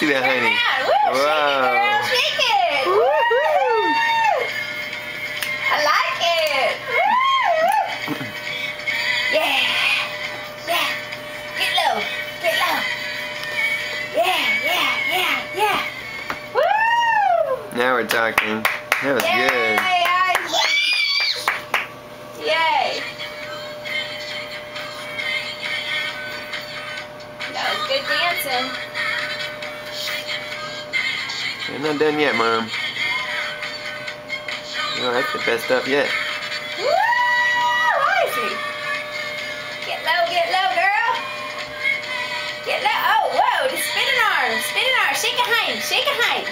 see that, Turn honey. around. Woo, Wow. shake it, girl. Shake it. Woo. I like it. Woo. Yeah. Yeah. Get low. Get low. Yeah. Woo. Now we're talking. That was Yay, good. Yay. That was good dancing. You're not done yet, Mom. Oh, that's the best stuff yet. Woo! Icy. Get low, girl. Get low. Oh, whoa. Just spin an arm. Spin an arm. Shake a hind. Shake a hind.